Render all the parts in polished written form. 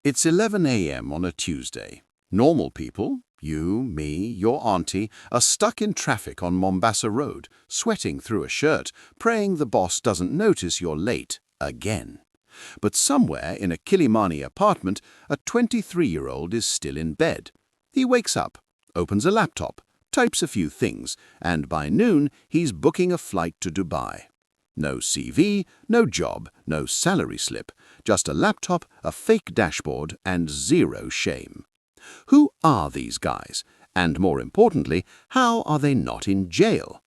It's 11 a.m. on a Tuesday. Normal people, you, me, your auntie, are stuck in traffic on Mombasa Road, sweating through a shirt, praying the boss doesn't notice you're late again. But somewhere in a Kilimani apartment, a 23-year-old is still in bed. He wakes up, opens a laptop, types a few things, and by noon he's booking a flight to Dubai. No CV, no job, no salary slip, just a laptop, a fake dashboard, and zero shame. Who are these guys? And more importantly, how are they not in jail?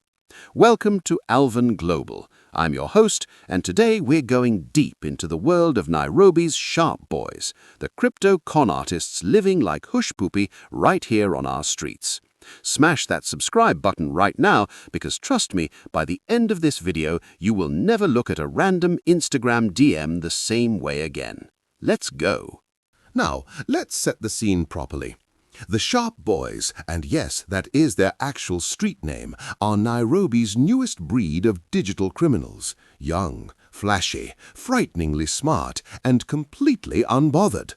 Welcome to Alvin Global. I'm your host, and today we're going deep into the world of Nairobi's sharp boys, the crypto con artists living like hush poopy right here on our streets. Smash that subscribe button right now because trust me, by the end of this video, you will never look at a random Instagram DM the same way again. Let's go. Now, let's set the scene properly. The Sharp Boys, and yes, that is their actual street name, are Nairobi's newest breed of digital criminals. Young, flashy, frighteningly smart, and completely unbothered.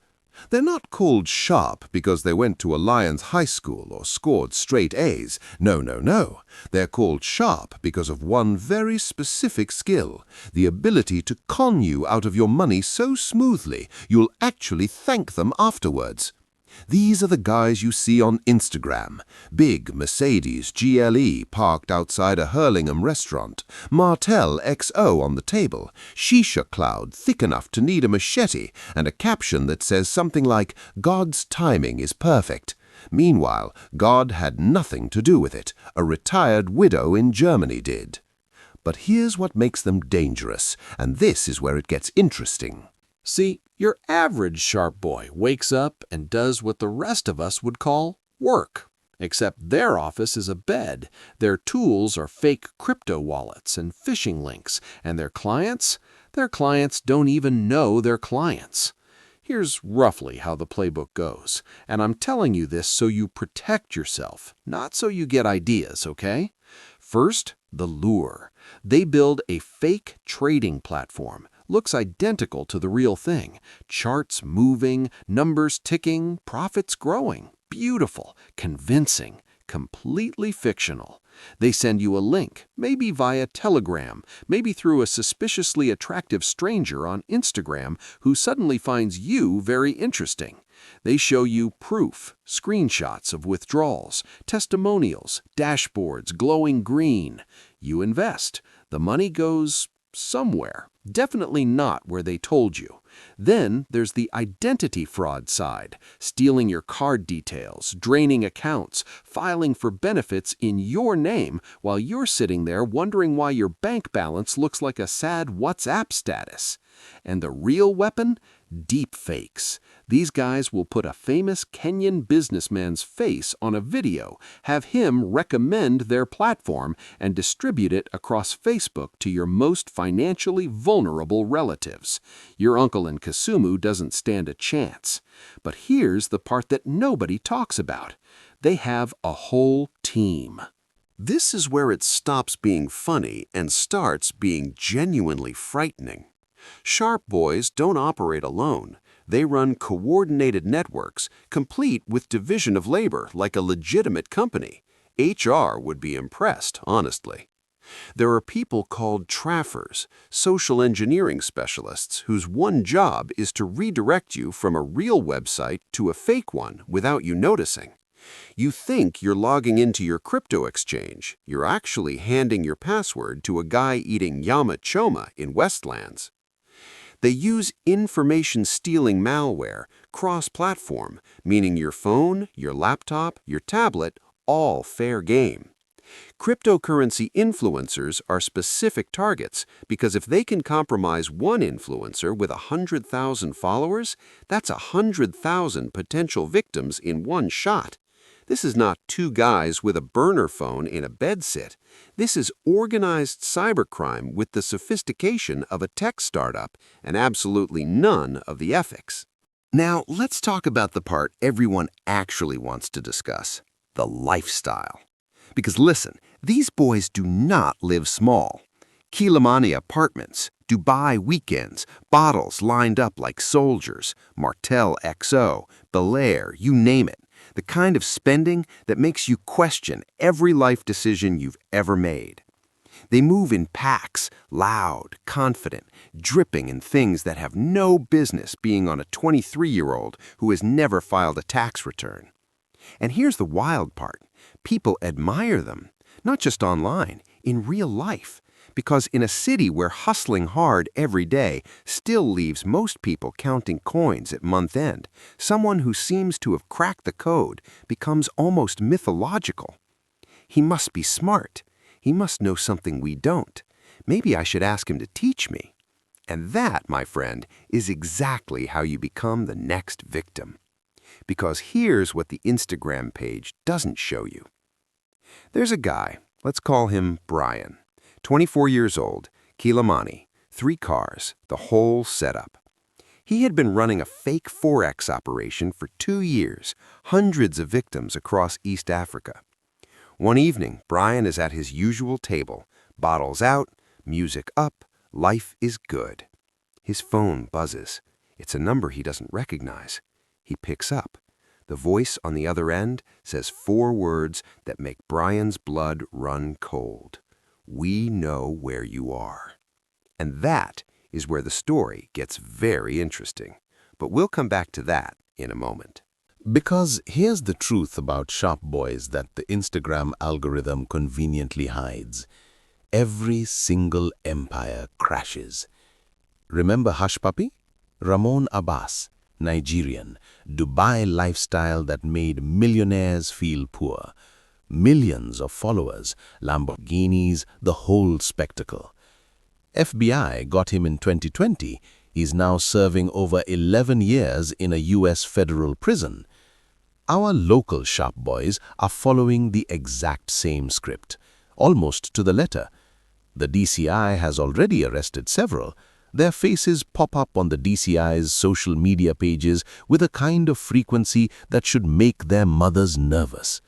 They're not called sharp because they went to a Lions high school or scored straight A's. No, no, no. They're called sharp because of one very specific skill, the ability to con you out of your money so smoothly you'll actually thank them afterwards. These are the guys you see on Instagram. Big Mercedes GLE parked outside a Hurlingham restaurant, Martell XO on the table, shisha cloud thick enough to need a machete, and a caption that says something like, "God's timing is perfect." Meanwhile, God had nothing to do with it. A retired widow in Germany did. But here's what makes them dangerous, and this is where it gets interesting. See, your average sharp boy wakes up and does what the rest of us would call work. Except their office is a bed, their tools are fake crypto wallets and phishing links, and their clients don't even know they're clients. Here's roughly how the playbook goes, and I'm telling you this so you protect yourself, not so you get ideas, okay? First, the lure. They build a fake trading platform. Looks identical to the real thing. Charts moving, numbers ticking, profits growing. Beautiful, convincing, completely fictional. They send you a link, maybe via Telegram, maybe through a suspiciously attractive stranger on Instagram who suddenly finds you very interesting. They show you proof, screenshots of withdrawals, testimonials, dashboards glowing green. You invest. The money goes somewhere. Definitely not where they told you. Then there's the identity fraud side, stealing your card details, draining accounts, filing for benefits in your name while you're sitting there wondering why your bank balance looks like a sad WhatsApp status. And the real weapon? Deepfakes. These guys will put a famous Kenyan businessman's face on a video, have him recommend their platform, and distribute it across Facebook to your most financially vulnerable relatives. Your uncle in Kisumu doesn't stand a chance. But here's the part that nobody talks about. They have a whole team. This is where it stops being funny and starts being genuinely frightening. Sharp boys don't operate alone. They run coordinated networks, complete with division of labor like a legitimate company. HR would be impressed, honestly. There are people called traffers, social engineering specialists, whose one job is to redirect you from a real website to a fake one without you noticing. You think you're logging into your crypto exchange. You're actually handing your password to a guy eating yama choma in Westlands. They use information-stealing malware, cross-platform, meaning your phone, your laptop, your tablet, all fair game. Cryptocurrency influencers are specific targets because if they can compromise one influencer with 100,000 followers, that's 100,000 potential victims in one shot. This is not two guys with a burner phone in a bedsit. This is organized cybercrime with the sophistication of a tech startup and absolutely none of the ethics. Now, let's talk about the part everyone actually wants to discuss, the lifestyle. Because listen, these boys do not live small. Kilimani apartments, Dubai weekends, bottles lined up like soldiers, Martell XO, Belair, you name it. The kind of spending that makes you question every life decision you've ever made. They move in packs, loud, confident, dripping in things that have no business being on a 23-year-old who has never filed a tax return. And here's the wild part. People admire them, not just online, in real life. Because in a city where hustling hard every day still leaves most people counting coins at month end, someone who seems to have cracked the code becomes almost mythological. He must be smart. He must know something we don't. Maybe I should ask him to teach me. And that, my friend, is exactly how you become the next victim. Because here's what the Instagram page doesn't show you. There's a guy, let's call him Brian. 24 years old, Kilimani, 3 cars, the whole setup. He had been running a fake Forex operation for 2 years, hundreds of victims across East Africa. One evening, Brian is at his usual table, bottles out, music up, life is good. His phone buzzes. It's a number he doesn't recognize. He picks up. The voice on the other end says 4 words that make Brian's blood run cold. We know where you are. And that is where the story gets very interesting. But we'll come back to that in a moment. Because here's the truth about sharp boys that the Instagram algorithm conveniently hides. Every single empire crashes. Remember Hush Puppy? Ramon Abbas, Nigerian, Dubai lifestyle that made millionaires feel poor. Millions of followers, Lamborghinis, the whole spectacle. FBI got him in 2020. He's now serving over 11 years in a US federal prison. Our local sharp boys are following the exact same script, almost to the letter. The DCI has already arrested several. Their faces pop up on the DCI's social media pages with a kind of frequency that should make their mothers nervous.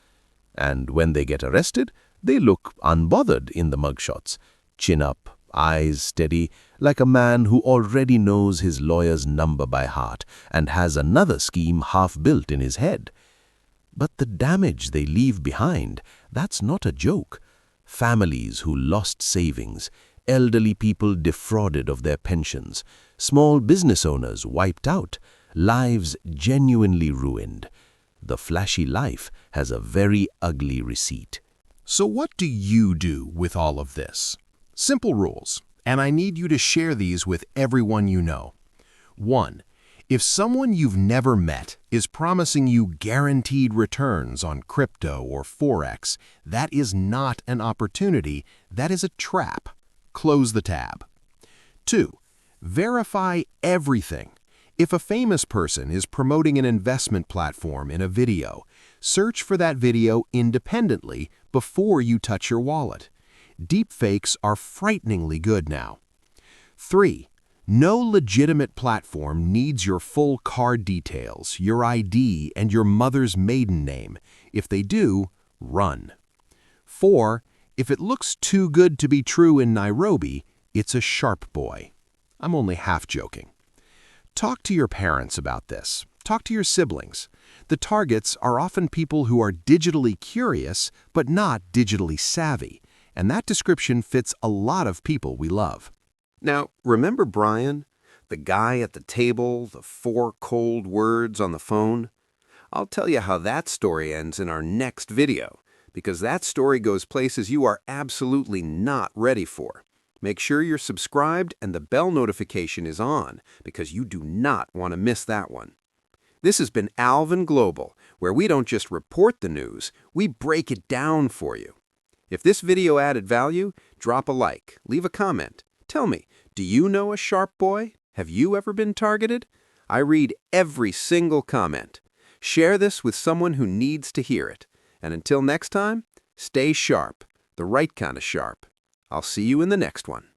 And when they get arrested, they look unbothered in the mugshots, chin up, eyes steady, like a man who already knows his lawyer's number by heart and has another scheme half-built in his head. But the damage they leave behind, that's not a joke. Families who lost savings, elderly people defrauded of their pensions, small business owners wiped out, lives genuinely ruined. The flashy life has a very ugly receipt. So what do you do with all of this? Simple rules, and I need you to share these with everyone you know. 1. If someone you've never met is promising you guaranteed returns on crypto or Forex, that is not an opportunity, that is a trap. Close the tab. 2. Verify everything. If a famous person is promoting an investment platform in a video, search for that video independently before you touch your wallet. Deepfakes are frighteningly good now. 3. No legitimate platform needs your full card details, your ID, and your mother's maiden name. If they do, run. 4. If it looks too good to be true in Nairobi, it's a sharp boy. I'm only half joking. Talk to your parents about this. Talk to your siblings. The targets are often people who are digitally curious but not digitally savvy, and that description fits a lot of people we love. Now, remember Brian? The guy at the table, the 4 cold words on the phone? I'll tell you how that story ends in our next video, because that story goes places you are absolutely not ready for. Make sure you're subscribed and the bell notification is on, because you do not want to miss that one. This has been Alvin Global, where we don't just report the news, we break it down for you. If this video added value, drop a like, leave a comment. Tell me, do you know a sharp boy? Have you ever been targeted? I read every single comment. Share this with someone who needs to hear it. And until next time, stay sharp, the right kind of sharp. I'll see you in the next one.